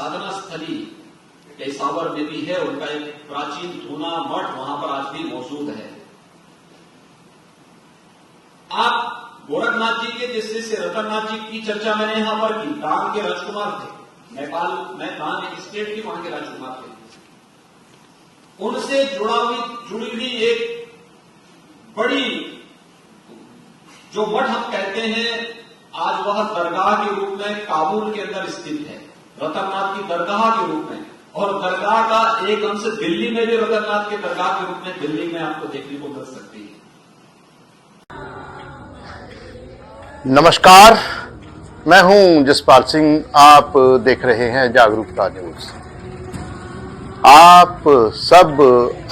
साधना स्थली साबर में भी है, उनका एक प्राचीन धूना मठ वहां पर आज भी मौजूद है। आप गोरखनाथ जी के जिस शिष्य रतननाथ जी की चर्चा मैंने यहां पर की, डांग के राजकुमार थे, नेपाल में डांग एक स्टेट की वहां के राजकुमार थे। उनसे जुड़ी हुई एक बड़ी जो मठ हम कहते हैं, आज वह दरगाह के रूप में काबुल के अंदर स्थित है, रतननाथ की दरगाह के रूप में। और दरगाह का एक अंश दिल्ली में भी रतननाथ के दरगाह के रूप में दिल्ली में आपको देखने को मिल सकती है। नमस्कार, मैं हूं जसपाल सिंह। आप देख रहे हैं जागरूकता न्यूज। आप सब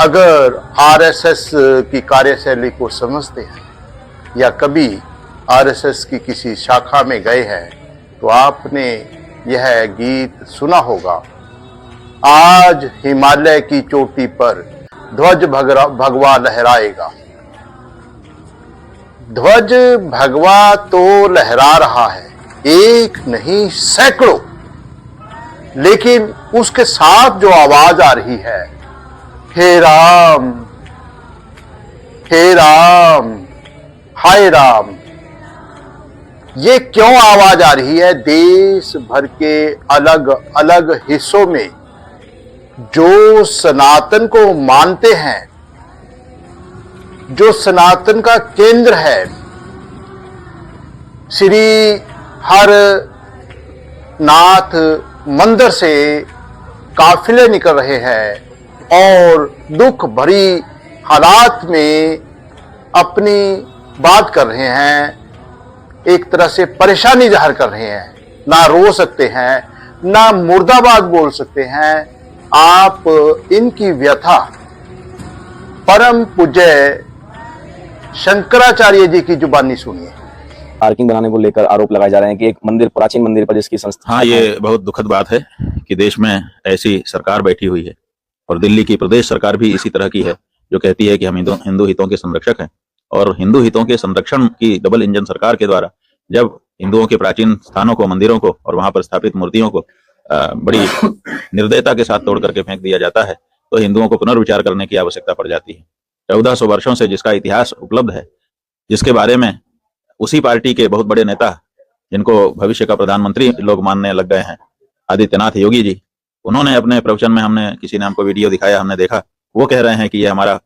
अगर आरएसएस की कार्यशैली को समझते हैं या कभी आरएसएस की किसी शाखा में गए हैं तो आपने यह गीत सुना होगा। आज हिमालय की चोटी पर ध्वज भगवा लहराएगा। ध्वज भगवा तो लहरा रहा है, एक नहीं सैकड़ों, लेकिन उसके साथ जो आवाज आ रही है, हे राम, हे राम, हाय राम, ये क्यों आवाज आ रही है? देश भर के अलग अलग हिस्सों में जो सनातन को मानते हैं, जो सनातन का केंद्र है, श्री हर नाथ मंदिर से काफिले निकल रहे हैं और दुख भरी हालात में अपनी बात कर रहे हैं, एक तरह से परेशानी जाहिर कर रहे हैं। ना रो सकते हैं, ना मुर्दाबाद बोल सकते हैं। आप इनकी व्यथा परम पूज्य शंकराचार्य जी की जुबानी सुनिए। पार्किंग बनाने को लेकर आरोप लगाए जा रहे हैं कि एक मंदिर, प्राचीन मंदिर पर जिसकी संस्था। हाँ, ये बहुत दुखद बात है कि देश में ऐसी सरकार बैठी हुई है और दिल्ली की प्रदेश सरकार भी इसी तरह की है, जो कहती है कि हम हिंदू हितों के संरक्षक हैं। और हिंदू हितों के संरक्षण की डबल इंजन सरकार के द्वारा जब हिंदुओं के प्राचीन स्थानों को, मंदिरों को और वहां पर स्थापित मूर्तियों को बड़ी निर्दयता के साथ तोड़ करके फेंक दिया जाता है, तो हिंदुओं को पुनर्विचार करने की आवश्यकता पड़ जाती है। 1400 वर्षों से जिसका इतिहास उपलब्ध है, जिसके बारे में उसी पार्टी के बहुत बड़े नेता, जिनको भविष्य का प्रधानमंत्री लोग मानने लग गए हैं, आदित्यनाथ योगी जी, उन्होंने अपने प्रवचन में, हमने किसी ने हमको वीडियो दिखाया, हमने देखा, वो कह रहे हैं कि ये हमारा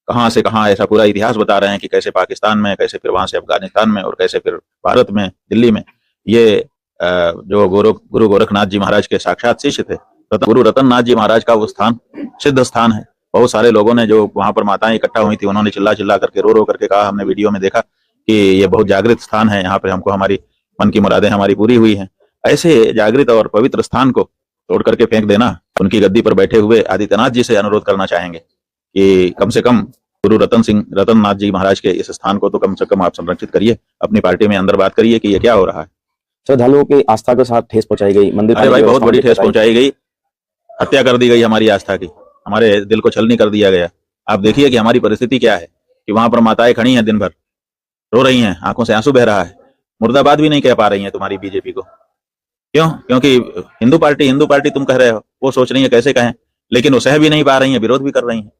कहां से कहां ऐसा पूरा इतिहास बता रहे हैं कि कैसे पाकिस्तान में, कैसे फिर वहां से अफगानिस्तान में और कैसे फिर भारत में, दिल्ली में ये जो गुरु गोरखनाथ जी महाराज के साक्षात शिष्य थे, गुरु रतननाथ जी महाराज का वो स्थान सिद्ध स्थान है। बहुत सारे लोगों ने, जो वहां पर माताएं इकट्ठा हुई थी, उन्होंने चिल्ला चिल्ला करके, रो रो करके कहा, हमने वीडियो में देखा कि ये बहुत जागृत स्थान है, यहाँ पे हमको हमारी मन की मुरादें हमारी पूरी हुई हैं। ऐसे जागृत और पवित्र स्थान को तोड़ करके फेंक देना, उनकी गद्दी पर बैठे हुए आदित्यनाथ जी से अनुरोध करना चाहेंगे कि कम से कम गुरु रतननाथ जी महाराज के इस स्थान को तो कम से कम आप संरक्षित करिए। अपनी पार्टी में अंदर बात करिए कि ये क्या हो रहा है। श्रद्धालुओं की आस्था के साथ ठेस पहुंचाई गई, मंदिर। अरे भाई, बहुत बड़ी ठेस पहुंचाई गई, हत्या कर दी गई हमारी आस्था की, हमारे दिल को छलनी कर दिया गया। आप देखिए कि हमारी परिस्थिति क्या है, कि वहां पर माताएं खड़ी हैं, दिन भर रो रही हैं, आंखों से आंसू बह रहा है, मुर्दाबाद भी नहीं कह पा रही हैं तुम्हारी बीजेपी को। क्यों? क्योंकि हिंदू पार्टी तुम कह रहे हो, वो सोच रही है कैसे कहें, लेकिन वो सह भी नहीं पा रही है, विरोध भी कर रही है।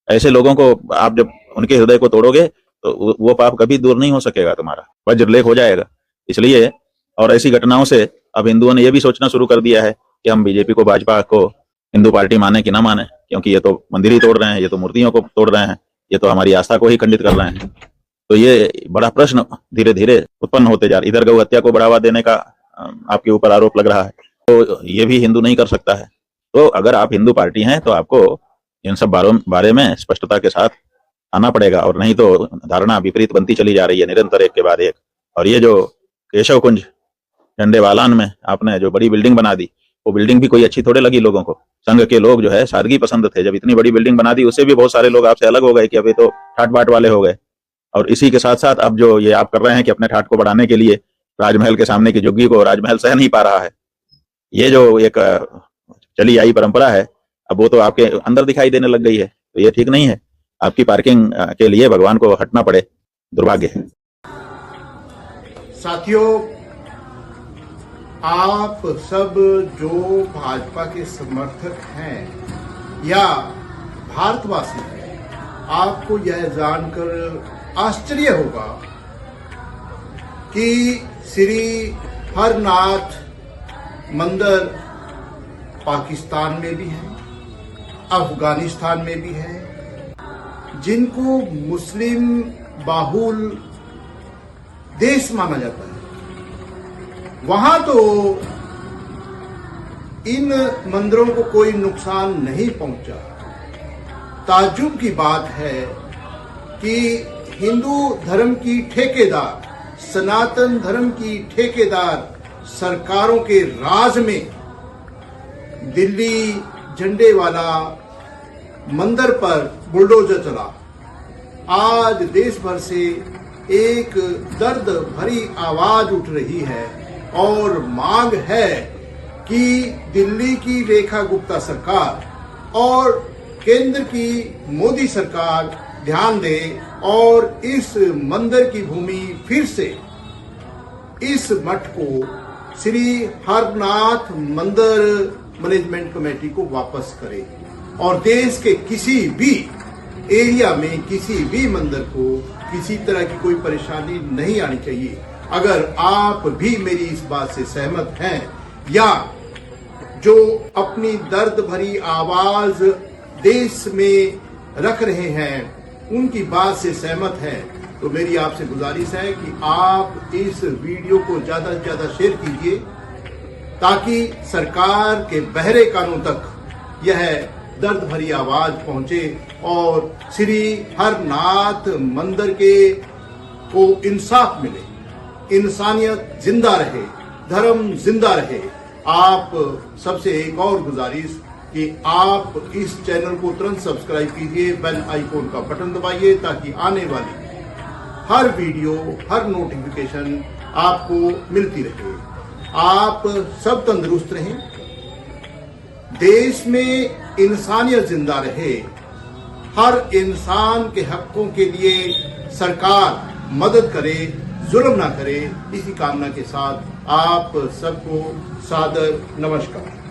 ऐसे लोगों को आप जब उनके हृदय को तोड़ोगे तो वो पाप कभी दूर नहीं हो सकेगा, तुम्हारा वज्रलेख हो जाएगा। इसलिए, और ऐसी घटनाओं से अब हिंदुओं ने यह भी सोचना शुरू कर दिया है कि हम बीजेपी को, भाजपा को हिंदू पार्टी माने कि ना माने, क्योंकि ये तो मंदिर ही तोड़ रहे हैं, ये तो मूर्तियों को तोड़ रहे हैं, ये तो हमारी आस्था को ही खंडित कर रहे हैं। तो ये बड़ा प्रश्न धीरे धीरे उत्पन्न होते जा रहा है। इधर गौ हत्या को बढ़ावा देने का आपके ऊपर आरोप लग रहा है, तो ये भी हिंदू नहीं कर सकता है। तो अगर आप हिंदू पार्टी हैं तो आपको इन सब बारे में स्पष्टता के साथ आना पड़ेगा, और नहीं तो धारणा विपरीत बनती चली जा रही है निरंतर, एक के बाद एक। और ये जो केशव कुंज झंडेवालान में आपने जो बड़ी बिल्डिंग बना दी, वो बिल्डिंग भी कोई अच्छी थोड़े लगी लोगों को। संघ के लोग जो है सादगी पसंद थे, जब इतनी बड़ी बिल्डिंग बना दी, उससे भी बहुत सारे लोग आपसे अलग हो गए कि अभी तो ठाट बाट वाले हो गए। और इसी के साथ साथ अब जो ये आप कर रहे हैं कि अपने ठाट को बढ़ाने के लिए राजमहल के सामने की झुग्गी को राजमहल सह नहीं पा रहा है, ये जो एक चली आई परंपरा है, अब वो तो आपके अंदर दिखाई देने लग गई है। तो ये ठीक नहीं है, आपकी पार्किंग के लिए भगवान को हटना पड़े, दुर्भाग्य है। साथियों, आप सब जो भाजपा के समर्थक हैं या भारतवासी हैं, आपको यह जानकर आश्चर्य होगा कि श्री हरनाथ मंदिर पाकिस्तान में भी है, अफगानिस्तान में भी है, जिनको मुस्लिम बाहुल देश माना जाता है। वहां तो इन मंदिरों को कोई नुकसान नहीं पहुंचा। ताज्जुब की बात है कि हिंदू धर्म की ठेकेदार, सनातन धर्म की ठेकेदार सरकारों के राज में दिल्ली झंडे वाला मंदिर पर बुलडोजर चला। आज देश भर से एक दर्द भरी आवाज उठ रही है और मांग है कि दिल्ली की रेखा गुप्ता सरकार और केंद्र की मोदी सरकार ध्यान दे और इस मंदिर की भूमि फिर से इस मठ को श्री हरनाथ मंदिर मैनेजमेंट कमेटी को वापस करे और देश के किसी भी एरिया में किसी भी मंदिर को किसी तरह की कोई परेशानी नहीं आनी चाहिए। अगर आप भी मेरी इस बात से सहमत हैं या जो अपनी दर्द भरी आवाज देश में रख रहे हैं उनकी बात से सहमत हैं, तो मेरी आपसे गुजारिश है कि आप इस वीडियो को ज्यादा से ज्यादा शेयर कीजिए ताकि सरकार के बहरे कानों तक यह दर्द भरी आवाज पहुंचे और श्री हरनाथ मंदिर के को इंसाफ मिले, इंसानियत जिंदा रहे, धर्म जिंदा रहे। आप सबसे एक और गुजारिश कि आप इस चैनल को तुरंत सब्सक्राइब कीजिए, बेल आइकॉन का बटन दबाइए ताकि आने वाली हर वीडियो, हर नोटिफिकेशन आपको मिलती रहे। आप सब तंदुरुस्त रहें, देश में इंसानियत जिंदा रहे, हर इंसान के हकों के लिए सरकार मदद करे, जुल्म ना करे। इसी कामना के साथ आप सबको सादर नमस्कार।